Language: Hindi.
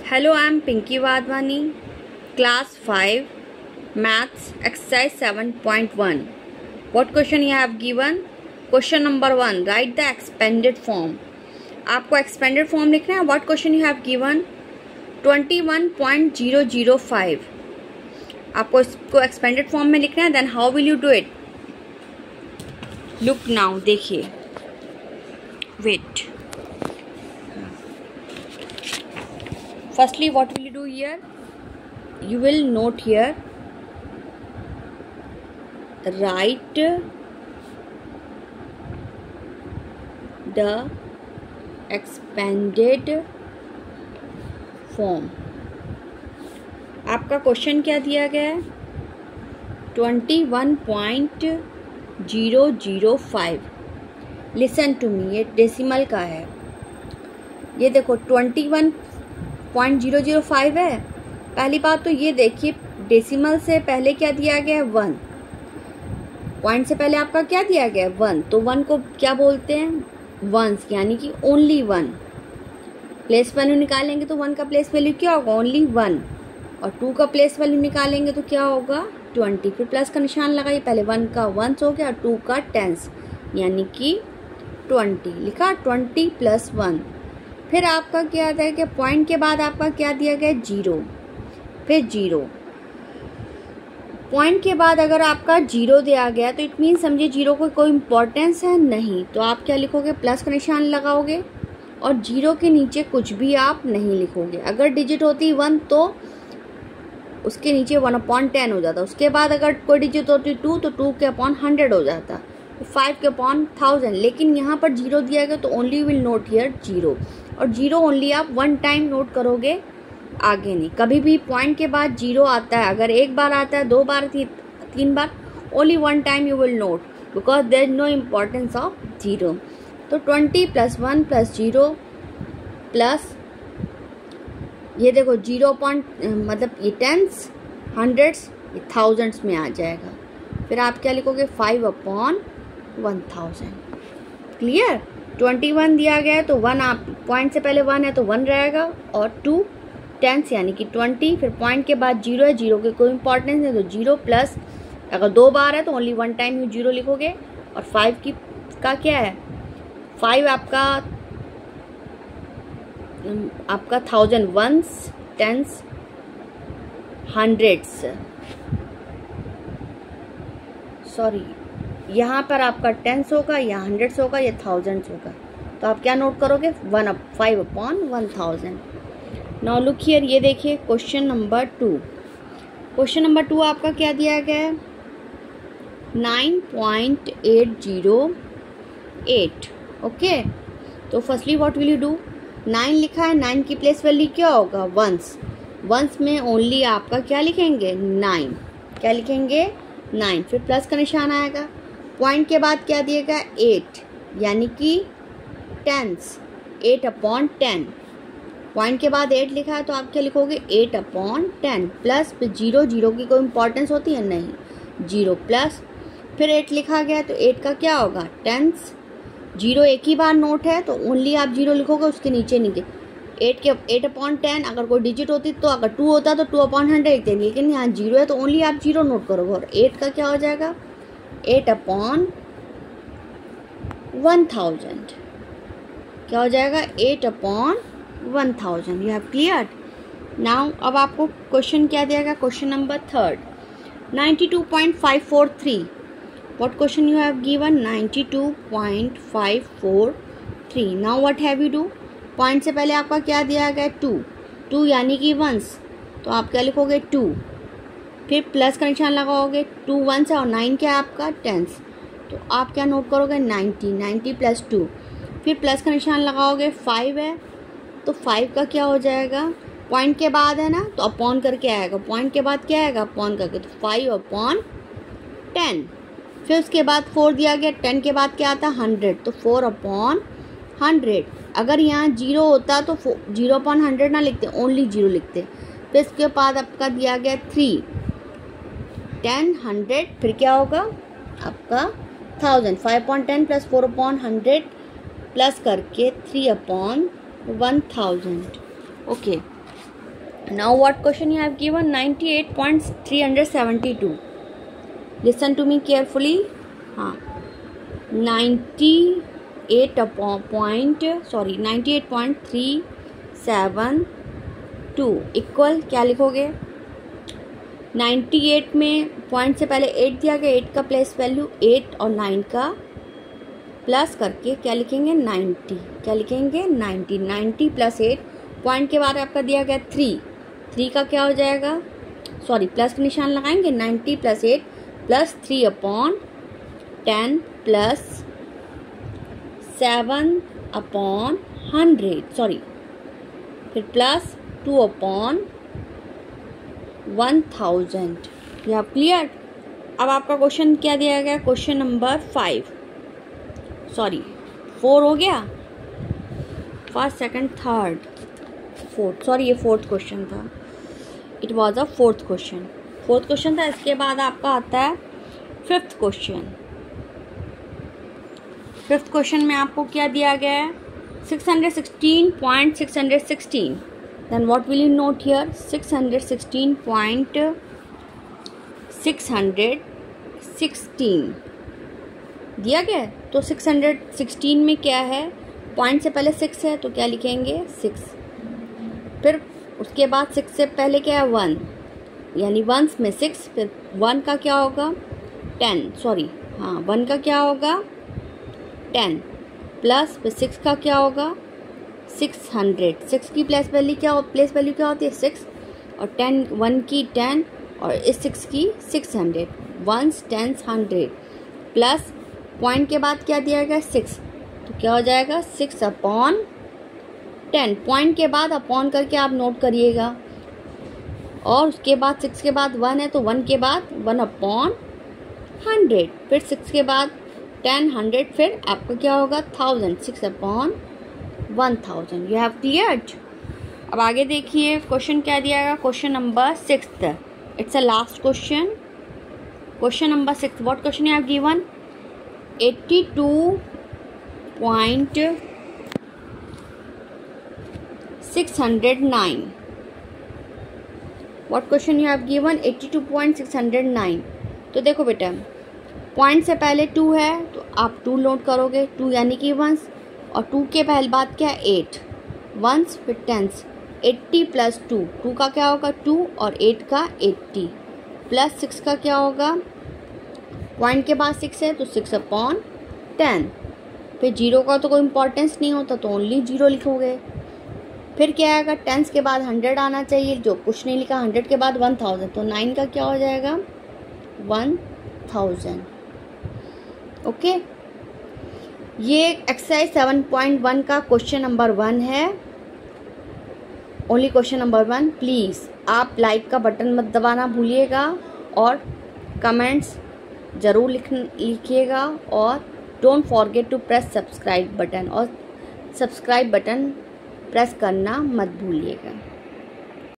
Hello, I am Pinky Wadhwani, Class 5, Maths, Exercise 7.1. What question you have given? Question number 1. Write the expanded form. आपको expanded form लिखना है. What question you have given? 21.005. आपको इसको expanded form में लिखना है. Then how will you do it? Look now. देखिए. Wait. Firstly, what will you do here? You will note here, write the expanded form. आपका क्वेश्चन क्या दिया गया है? 21.005. लिसन टू मी, ये डेसिमल का है. ये देखो 21.005 है. पहली बात तो ये देखिए, डेसिमल से पहले क्या दिया गया है? 1. पॉइंट से पहले आपका क्या दिया गया है? 1. तो 1 को क्या बोलते हैं? वंस, यानी कि ओनली 1. प्लेस वैल्यू निकालेंगे तो 1 का प्लेस वैल्यू क्या होगा? ओनली 1. और 2 का प्लेस वैल्यू निकालेंगे तो क्या होगा? 20. फिर प्लस का निशान लगाइए. पहले 1 का वंस हो गया और 2 का टेंस, यानी कि 20. लिखा 20 + 1. फिर आपका क्या आता है कि पॉइंट के बाद आपका क्या दिया गया? 0. फिर 0. पॉइंट के बाद अगर आपका 0 दिया गया तो इट मीन समझिए 0 को कोई इम्पोर्टेंस है नहीं. तो आप क्या लिखोगे? प्लस का निशान लगाओगे और 0 के नीचे कुछ भी आप नहीं लिखोगे. अगर डिजिट होती 1 तो उसके नीचे 1/10 हो जाता. उसके बाद अगर कोई डिजिट होती 2 तो 2 के अपॉन 100 हो जाता. 5 के अपॉन 1000. लेकिन यहाँ पर 0 दिया गया तो ओनली विल नोट हियर 0. और 0 ओनली आप 1 टाइम नोट करोगे, आगे नहीं. कभी भी पॉइंट के बाद 0 आता है, अगर एक बार आता है, 2 बार, 3 बार, only 1 time you will note, because there is no importance of 0. तो 20 + 1 + 0 प्लस ये देखो 0 मतलब ये टेंस, हंड्रेड्स, ये थाउजेंड्स में आ जाएगा. फिर आप क्या लिखोगे? 5/1000. क्लियर? 21 दिया गया है तो 1, आप पॉइंट से पहले 1 है तो 1 रहेगा, और 2 टेंस यानी कि 20. फिर पॉइंट के बाद 0 है, 0 के कोई इंपॉर्टेंस नहीं तो 0 प्लस, अगर 2 बार है तो ओनली 1 टाइम यू 0 लिखोगे. और 5 का क्या है? 5 आपका 1000 वंस, टेंस, हंड्रेड्स, सॉरी यहाँ पर आपका टेंस होगा, या हंड्रेड्स होगा, या थाउजेंड्स होगा. तो आप क्या नोट करोगे? 5/1000. नाउ लुक हियर, ये देखिए क्वेश्चन नंबर 2. क्वेश्चन नंबर 2 आपका क्या दिया गया है? 9.808. ओके, तो firstly what will you do? 9 लिखा है, 9 की प्लेस वैल्यू क्या होगा? वंस. वंस में ओनली आपका क्या लिखेंगे? 9. क्या लिखेंगे? 9. फिर प्लस का निशान आएगा. पॉइंट के बाद क्या दिएगा? 8, यानी कि टेंस, 8/10. पॉइंट के बाद 8 लिखा है तो आप क्या लिखोगे? 8/10 प्लस. फिर 0 की कोई इंपॉर्टेंस होती है? नहीं. 0 प्लस. फिर 8 लिखा गया तो 8 का क्या होगा? टेंस. 0 एक ही बार नोट है तो ओनली आप 0 लिखोगे, उसके नीचे नहीं. 8/10 अगर कोई डिजिट होती तो, अगर 2 होता तो 2/100 लिखते हैं, लेकिन यहाँ 0 है तो ओनली आप 0 नोट करोगे. और 8 का क्या हो जाएगा? 8/1000. क्या हो जाएगा? 8/1000. You have clear. नाउ अब आपको क्वेश्चन क्या दिया गया? Question number 3. 92.543. What question you have given? 92.543. Now what have you do? Point से पहले आपका क्या दिया गया? 2 यानी कि वंस. तो आप क्या लिखोगे? 2. फिर प्लस का निशान लगाओगे. 2 वंस है और 9 क्या है आपका? टेंस. तो आप क्या नोट करोगे? 90 + 2. फिर प्लस का निशान लगाओगे. 5 है तो 5 का क्या हो जाएगा? पॉइंट के बाद है ना, तो अपॉन करके आएगा. पॉइंट के बाद क्या आएगा? अपॉन करके. तो 5/10. फिर उसके बाद 4 दिया गया. 10 के बाद क्या आता? 100. तो 4/100. अगर यहाँ 0 होता तो 0/100 ना लिखते, ओनली 0 लिखते. फिर इसके बाद आपका दिया गया 3, 10, 100. फिर क्या होगा आपका? 1000. 5/10 + 4/100 प्लस करके 3/1000. Okay, Now what question you have given? 98.372. Listen to me carefully. 98.372 equal क्या लिखोगे? 98 में पॉइंट से पहले 8 दिया गया, 8 का प्लेस वैल्यू 8 और 9 का प्लस करके क्या लिखेंगे? 90. क्या लिखेंगे? 90. 90 प्लस 8 पॉइंट के बाद आपका दिया गया 3 का क्या हो जाएगा? सॉरी, प्लस का निशान लगाएंगे. 90 प्लस 8 प्लस 3/10 प्लस 7/100. सॉरी, फिर प्लस 2/1000. यह क्लियर? अब आपका क्वेश्चन क्या दिया गया? क्वेश्चन नंबर 4 हो गया. First, second, third, fourth. Sorry, ये फोर्थ क्वेश्चन था. It was a fourth question था. इसके बाद आपका आता है फिफ्थ क्वेश्चन में आपको क्या दिया गया है? 616.616. Then what will you note here? 616.616 दिया गया है. तो 616 में क्या है? पॉइंट से पहले 6 है तो क्या लिखेंगे? 6. फिर उसके बाद 6 से पहले क्या है? 1, यानी 1 में 6. फिर 1 का क्या होगा? 10. सॉरी, 1 का क्या होगा? 10 प्लस फिर 6 का क्या होगा? 600. 6 की प्लेस वैल्यू क्या होती है? 6. और 10, 1 की 10 और इस 6 की 600. 1s, 10s, 100 प्लस पॉइंट के बाद क्या दिया गया? 6. तो क्या हो जाएगा? 6/10. पॉइंट के बाद अपॉन करके आप नोट करिएगा. और उसके बाद 6 के बाद 1 है तो 1 के बाद 1/100. फिर 6 के बाद 10, 100. फिर आपका क्या होगा? 1000. 6/1000. You have cleared? अब आगे देखिए क्वेश्चन क्या दिया गया. Question number 6. It's a last question. Question number 6. What question you have given? 82.609. What question you have given? 82.609. तो देखो बेटा, पॉइंट से पहले 2 है तो आप 2 नोट करोगे. 2 यानी कि 1s. और 2 के पहले बाद क्या है? 8. 1s फिर 10s. 80 प्लस 2 का क्या होगा? 2 और 8 का 80 प्लस 6 का क्या होगा? पॉइंट के बाद 6 है तो 6/10. फिर 0 का तो कोई इम्पोर्टेंस नहीं होता तो ओनली 0 लिखोगे. फिर क्या आएगा? 10s के बाद 100 आना चाहिए, जो कुछ नहीं लिखा. 100 के बाद 1000 तो 9 का क्या हो जाएगा? 1000. ओके, ये एक्सरसाइज 7.1 का क्वेश्चन नंबर 1 है. Only question number 1. प्लीज़ आप लाइक का बटन मत दबाना भूलिएगा और कमेंट्स ज़रूर लिखिएगा. और don't forget to press subscribe button, और सब्सक्राइब बटन प्रेस करना मत भूलिएगा.